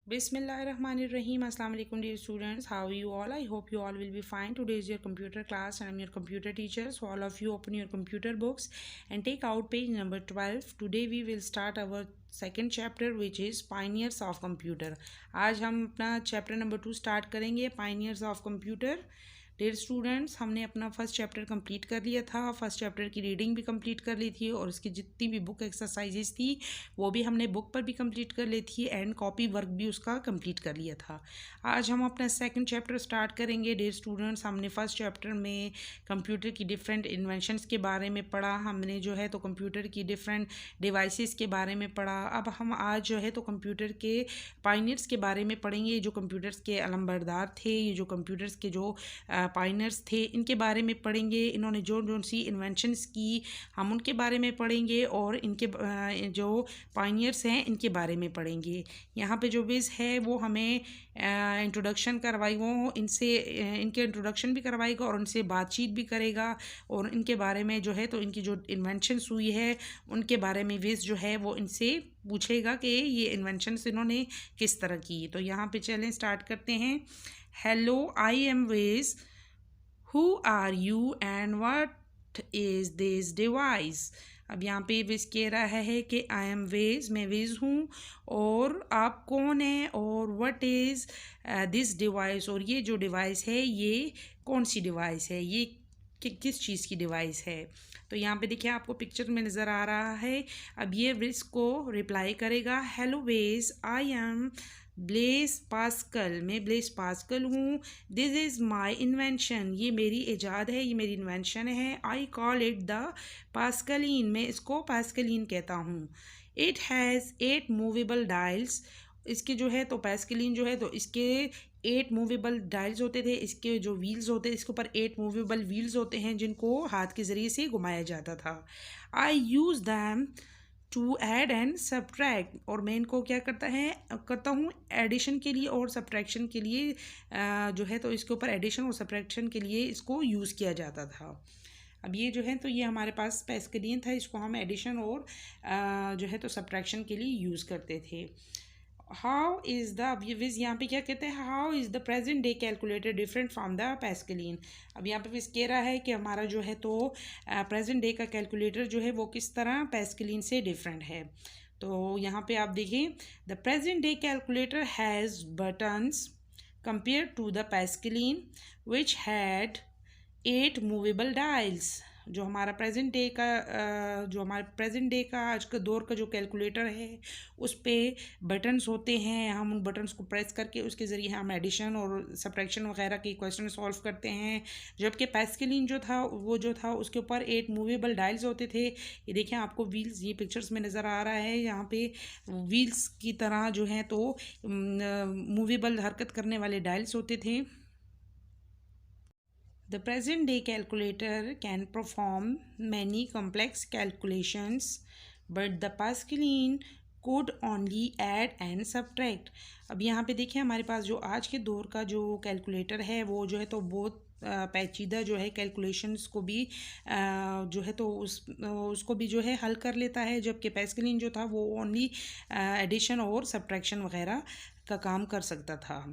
Bismillahirrahmanirrahim. Assalamu alaikum dear students. How are you all? I hope you all will be fine. Today is your computer class and I'm your computer teacher. So all of you open your computer books and take out page number 12. Today we will start our second chapter which is Pioneers of Computer. आज हम अपना chapter number 2 start करेंगे Pioneers of Computer. Dear students, हमने अपना first chapter complete कर लिया था। First chapter की रीडिंग भी कंप्लीट कर ली थी और उसकी जितनी भी बुक एक्सरसाइजेज थी वो भी हमने बुक पर भी कंप्लीट कर ली थी एंड कॉपी वर्क भी उसका कंप्लीट कर लिया था। आज हम अपना सेकंड चैप्टर स्टार्ट करेंगे। डियर स्टूडेंट्स, हमने फर्स्ट चैप्टर में कंप्यूटर की डिफरेंट इन्वेंशंस के बारे में पढ़ा। हमने जो है तो कंप्यूटर की डिफरेंट डिवाइसेस के बारे में पढ़ा। अब हम आज जो है तो कंप्यूटर के पायनियर्स के बारे में पढ़ेंगे। जो कंप्यूटर्स के अलमबरदार थे, ये जो कंप्यूटर्स के जो पायनियर्स थे, इनके बारे में पढ़ेंगे। इन्होंने जो जो सी इन्वेंशंस की हम उनके बारे में पढ़ेंगे और इनके जो पायनियर्स हैं इनके बारे में पढ़ेंगे। यहाँ पे जो विज़ है वो हमें इंट्रोडक्शन करवाई, वो इनसे इनके इंट्रोडक्शन भी करवाएगा और उनसे बातचीत भी करेगा और इनके बारे में जो है तो इनकी जो इन्वेंशंस हुई है उनके बारे में विज़ जो है वो इनसे पूछेगा कि ये इन्वेंशंस इन्होंने किस तरह की। तो यहाँ पे चलें स्टार्ट करते हैं। Hello, I am Wiz, Who are you and what is this device? अब यहाँ पे विज कह रहा है कि आई एम वेज, मैं वेज हूँ, और आप कौन हैं, और व्हाट इज़ दिस डिवाइस, और ये जो डिवाइस है ये कौन सी डिवाइस है, ये किस चीज़ की डिवाइस है। तो यहाँ पे देखिए आपको पिक्चर में नज़र आ रहा है। अब ये विज को रिप्लाई करेगा, hello veg, I am Blaise Pascal, मैं ब्लेस पास्कल हूँ। दिस इज़ माई इन्वेंशन, ये मेरी ईजाद है, ये मेरी इन्वेंशन है। I call it the Pascaline, मैं इसको पास्कलीन कहता हूँ। इट हैज़ 8 मूवेबल डायल्स, इसके जो है तो पास्कलीन जो है तो इसके 8 मूवेबल डायल्स होते थे। इसके जो व्हील्स होते हैं, इसके ऊपर 8 मूवेबल व्हील्स होते हैं जिनको हाथ के ज़रिए से घुमाया जाता था। I use them to add and subtract, और मैं इनको क्या करता हूँ एडिशन के लिए और सब्ट्रैक्शन के लिए, जो है तो इसके ऊपर एडिशन और सब्ट्रैक्शन के लिए इसको यूज़ किया जाता था। अब ये जो है तो ये हमारे पास पैस्कलियन था, इसको हम एडिशन और जो है तो सब्ट्रैक्शन के लिए यूज़ करते थे। हाउ इज़ द, अब ये विज यहाँ पे क्या कहते हैं, how is the present day calculator different from the Pascaline. अब यहाँ पे विज कह रहा है कि हमारा जो है तो प्रेजेंट डे का कैलकुलेटर जो है वो किस तरह पैस्कलिन से डिफरेंट है। तो यहाँ पे आप देखिए, the present day calculator has buttons compare to the Pascaline which had 8 movable dials. जो हमारा प्रेजेंट डे का जो हमारे प्रेजेंट डे का आज का दौर का जो कैलकुलेटर है उस पर बटन्स होते हैं। हम उन बटन्स को प्रेस करके उसके ज़रिए हम एडिशन और सब्ट्रैक्शन वगैरह के क्वेश्चन सॉल्व करते हैं। जबकि पैस्कलिन जो था वो जो था उसके ऊपर 8 मूवेबल डायल्स होते थे। ये देखें आपको व्हील्स ये पिक्चर्स में नज़र आ रहा है। यहाँ पे व्हील्स की तरह जो है तो मूवेबल हरकत करने वाले डायल्स होते थे। The present day calculator can perform many complex calculations, but the Pascaline could only add and subtract. अब यहाँ पे देखिए हमारे पास जो आज के दौर का जो कैलकुलेटर है वो जो है तो बहुत पेचीदा जो है कैलकुलेशंस को भी जो है तो उसको भी जो है हल कर लेता है। जबकि पैस्कलिन जो था वो ओनली एडिशन और सब्ट्रैक्शन वगैरह का काम कर सकता था।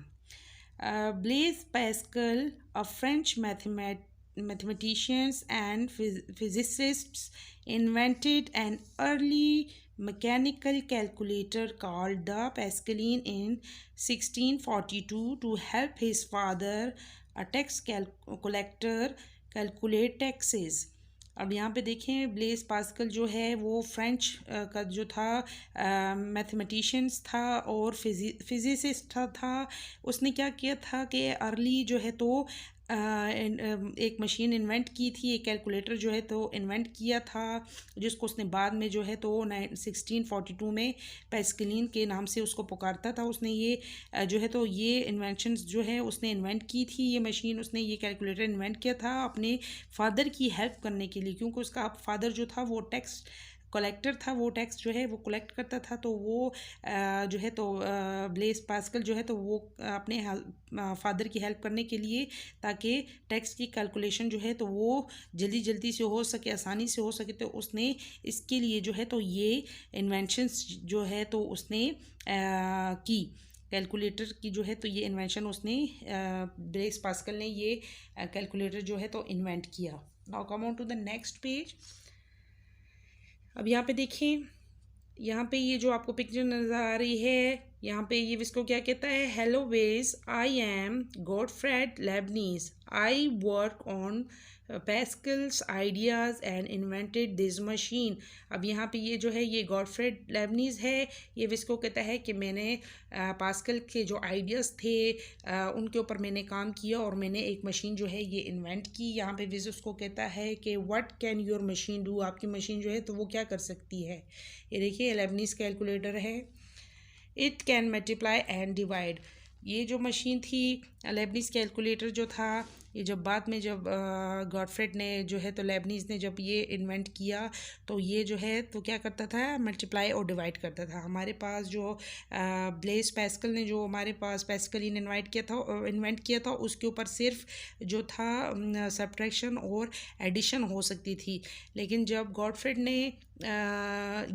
Blaise Pascal, a French mathematician and physicist, invented an early mechanical calculator called the Pascaline in 1642 to help his father, a tax collector, calculate taxes. अब यहाँ पे देखें, ब्लेस पास्कल जो है वो फ्रेंच का जो था मैथमेटिशियंस था और फिजिसिस्ट था। उसने क्या किया था कि अर्ली जो है तो एक मशीन इन्वेंट की थी, एक कैलकुलेटर जो है तो इन्वेंट किया था जिसको उसने बाद में जो है तो 1642 में पैस्कलिन के नाम से उसको पुकारता था। उसने ये जो है तो ये इन्वेंशंस जो है उसने इन्वेंट की थी, ये मशीन उसने ये कैलकुलेटर इन्वेंट किया था अपने फादर की हेल्प करने के लिए, क्योंकि उसका फादर जो था वो टैक्स कलेक्टर था, वो टैक्स जो है वो कलेक्ट करता था। तो वो जो है तो ब्लेस पास्कल जो है तो वो अपने फादर की हेल्प करने के लिए, ताकि टैक्स की कैलकुलेशन जो है तो वो जल्दी जल्दी से हो सके, आसानी से हो सके, तो उसने इसके लिए जो है तो ये इन्वेंशंस जो है तो उसने की। कैलकुलेटर की जो है तो ये इन्वेंशन उसने ब्लेस पास्कल ने ये कैलकुलेटर जो है तो इन्वेंट किया। Now come on to the next page. अब यहाँ पे देखें, यहाँ पे ये जो आपको पिक्चर नज़र आ रही है, यहाँ पे ये इसको क्या कहता है, hello veg, I am Gottfried Leibniz, I work on Pascal's ideas and invented this machine. अब यहाँ पे ये जो है ये गॉडफ्रेड लेबनीज है, ये इसको कहता है कि मैंने पास्कल के जो आइडियाज़ थे उनके ऊपर मैंने काम किया और मैंने एक मशीन जो है ये इन्वेंट की। यहाँ पे विज उसको कहता है कि what can your machine do, आपकी मशीन जो है तो वो क्या कर सकती है। ये देखिए लेबनीज कैलकुलेटर है। It can multiply and divide, ये जो मशीन थी लेबनीज कैलकुलेटर जो था, ये जब बाद में जब गॉडफ्रेड ने जो है तो लेबनीज ने जब ये इन्वेंट किया तो ये जो है तो क्या करता था, मल्टीप्लाई और डिवाइड करता था। हमारे पास जो ब्लेस पास्कल ने जो हमारे पास पास्कल ने इन्वेंट किया था उसके ऊपर सिर्फ जो था सब्ट्रैक्शन और एडिशन हो सकती थी। लेकिन जब गॉडफ्रेड ने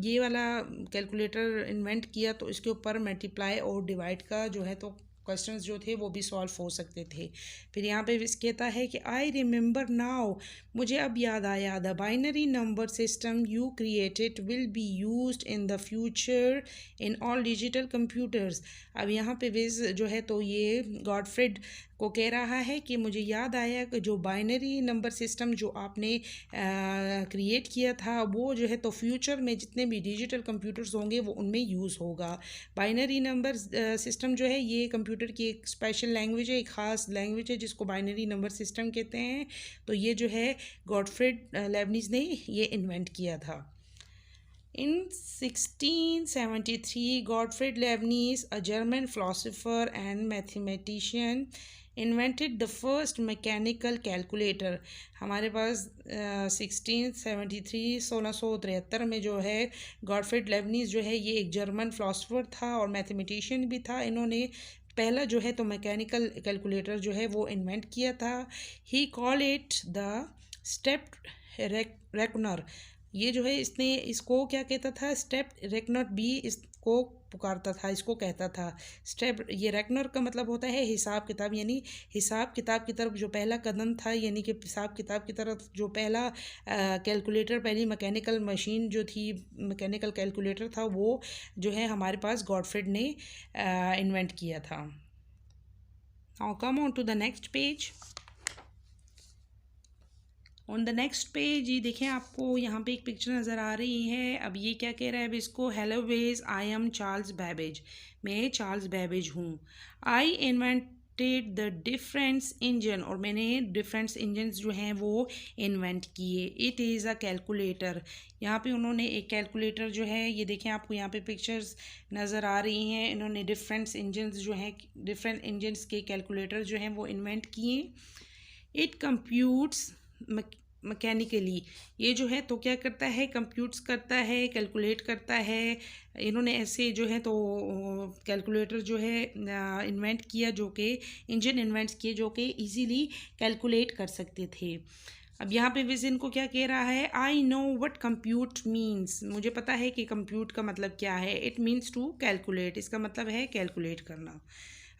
ये वाला कैलकुलेटर इन्वेंट किया तो इसके ऊपर मल्टीप्लाई और डिवाइड का जो है तो क्वेश्चंस जो थे वो भी सॉल्व हो सकते थे। फिर यहाँ पे कहता है कि आई रिमेंबर नाउ, मुझे अब याद आया, the binary number system you created will be used in the future in all digital computers. अब यहाँ पे विज जो है तो ये गॉडफ्रेड को कह रहा है कि मुझे याद आया कि जो बाइनरी नंबर सिस्टम जो आपने क्रिएट किया था वो जो है तो फ्यूचर में जितने भी डिजिटल कंप्यूटर्स होंगे वो उनमें यूज़ होगा। बाइनरी नंबर सिस्टम जो है ये कंप्यूटर की एक स्पेशल लैंग्वेज है, एक ख़ास लैंग्वेज है जिसको बाइनरी नंबर सिस्टम कहते हैं। तो ये जो है गॉडफ्रेड लेबनीज ने ये इन्वेंट किया था। In 1673, Gottfried Leibniz, a German philosopher and mathematician, invented the first mechanical calculator। हमारे पास 1673 में जो है गॉडफ्रेड लेबनीज जो है ये एक जर्मन फिलोसोफर था और मैथमेटिशियन भी था। इन्होंने पहला जो है तो मैकेनिकल कैलकुलेटर जो है वो इन्वेंट किया था। He call it the step reckoner, ये जो है इसने इसको क्या कहता था, स्टेप रेकनर भी इसको पुकारता था, इसको कहता था स्टेप। ये रेकनर का मतलब होता है हिसाब किताब, यानी हिसाब किताब की तरफ जो पहला कदम था, यानी कि हिसाब किताब की तरफ जो पहला कैलकुलेटर, पहली मैकेनिकल मशीन जो थी, मैकेनिकल कैलकुलेटर था, वो जो है हमारे पास गॉडफ्रेड ने इन्वेंट किया था। Now come on to the next page. On the next page ये देखें, आपको यहाँ पे एक पिक्चर नज़र आ रही है। अब ये क्या कह रहा है, अब इसको, hello veg, I am Charles Babbage, मैं चार्ल्स बैबेज हूँ। I invented the difference engine, और मैंने डिफरेंस इंजन जो हैं वो इन्वेंट किए। इट इज़ अ कैलकुलेटर, यहाँ पे उन्होंने एक कैलकुलेटर जो है, ये देखें आपको यहाँ पे पिक्चर्स नज़र आ रही हैं। इन्होंने डिफरेंस इंजन जो हैं, डिफरेंट इंजन्स के कैलकुलेटर जो हैं वो इन्वेंट किए। इट कंप्यूट्स मैकेनिकली, ये जो है तो क्या करता है, कंप्यूट्स करता है, कैलकुलेट करता है। इन्होंने ऐसे जो है तो कैलकुलेटर जो है इन्वेंट किया, जो कि इंजन इन्वेंट किए जो कि इजीली कैलकुलेट कर सकते थे। अब यहाँ पे विज़न को क्या कह रहा है, I know what compute means, मुझे पता है कि कंप्यूट का मतलब क्या है। इट मीन्स टू कैलकुलेट, इसका मतलब है कैलकुलेट करना।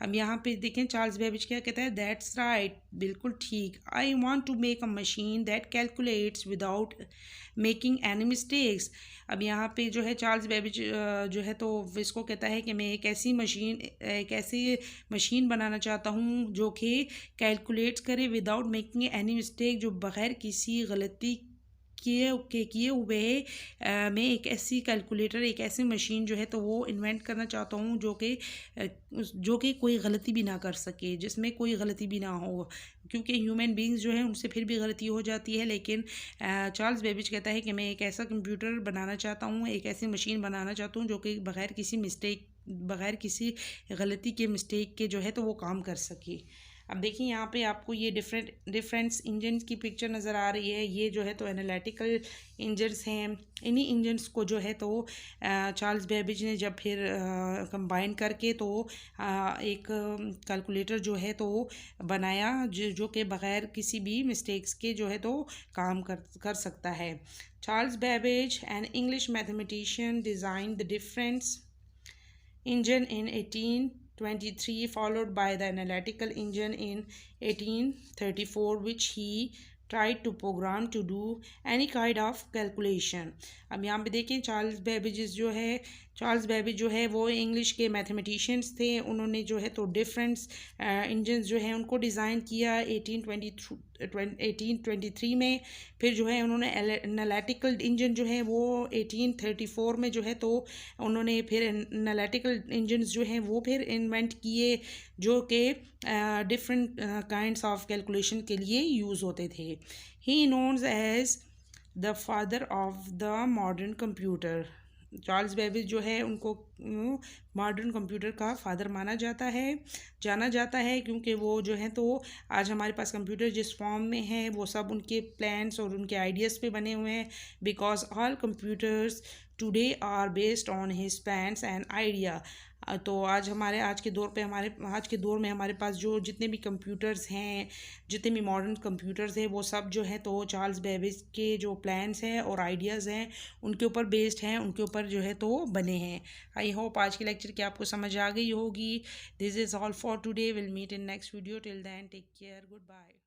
अब यहाँ पे देखें चार्ल्स बेबेज क्या कहता है, दैट्स राइट, बिल्कुल ठीक। I want to make a machine that calculates without making any mistakes. अब यहाँ पे जो है चार्ल्स बेबेज जो है तो इसको कहता है कि मैं एक ऐसी मशीन बनाना चाहता हूँ जो कि कैलकुलेट्स करे विदाउट मेकिंग एनी मिस्टेक, जो बग़ैर किसी गलती किए हुए मैं एक ऐसी कैलकुलेटर, एक ऐसी मशीन जो है तो वो इन्वेंट करना चाहता हूँ जो कि कोई गलती भी ना कर सके, जिसमें कोई गलती भी ना हो, क्योंकि ह्यूमन बींग्स जो है उनसे फिर भी गलती हो जाती है। लेकिन चार्ल्स बेबेज कहता है कि मैं एक ऐसा कंप्यूटर बनाना चाहता हूँ, एक ऐसी मशीन बनाना चाहता हूँ जो कि बग़ैर किसी गलती के मिस्टेक के जो है तो वो काम कर सके। अब देखिए यहाँ पे आपको ये डिफरेंस इंजन्स की पिक्चर नज़र आ रही है। ये जो है तो एनालिटिकल इंजन्स हैं। इन्हीं इंजन्स को जो है तो चार्ल्स बेबेज ने जब फिर कंबाइन करके तो एक कैलकुलेटर जो है तो बनाया, जो कि बग़ैर किसी भी मिस्टेक्स के जो है तो काम कर सकता है। Charles Babbage, an English mathematician, design the difference engine in 1823, followed by the analytical engine in 1834, which he tried to program to do any kind of calculation. अब यहाँ पे देखें चार्ल्स बेबेज जो है वो इंग्लिश के मैथमेटिशियंस थे। उन्होंने जो है तो डिफरेंट इंजन्स जो है उनको डिज़ाइन किया 1823 में। फिर जो है उन्होंने एनालिटिकल इंजन जो है वो 1834 में जो है तो उन्होंने फिर एनालिटिकल इंजन्स जो हैं वो फिर इन्वेंट किए, जो कि डिफरेंट काइंड्स ऑफ कैलकुलेशन के लिए यूज़ होते थे। He knowns as the father of the modern computer. Charles Babbage जो है उनको मॉडर्न कंप्यूटर का फादर माना जाना जाता है क्योंकि वो जो है तो आज हमारे पास कंप्यूटर जिस फॉर्म में है वो सब उनके प्लान्स और उनके आइडियाज़ पे बने हुए हैं। Because all computers today are based on his plans and idea. तो आज के दौर में हमारे पास जो जितने भी कंप्यूटर्स हैं, जितने भी मॉडर्न कंप्यूटर्स हैं, वो सब जो है तो चार्ल्स बेबेज के जो प्लान्स हैं और आइडियाज़ हैं उनके ऊपर बेस्ड हैं, उनके ऊपर जो है तो बने हैं। आई होप आज की लेक्चर की आपको समझ आ गई होगी। This is all for today. Will meet in next video. Till then take care. Good bye.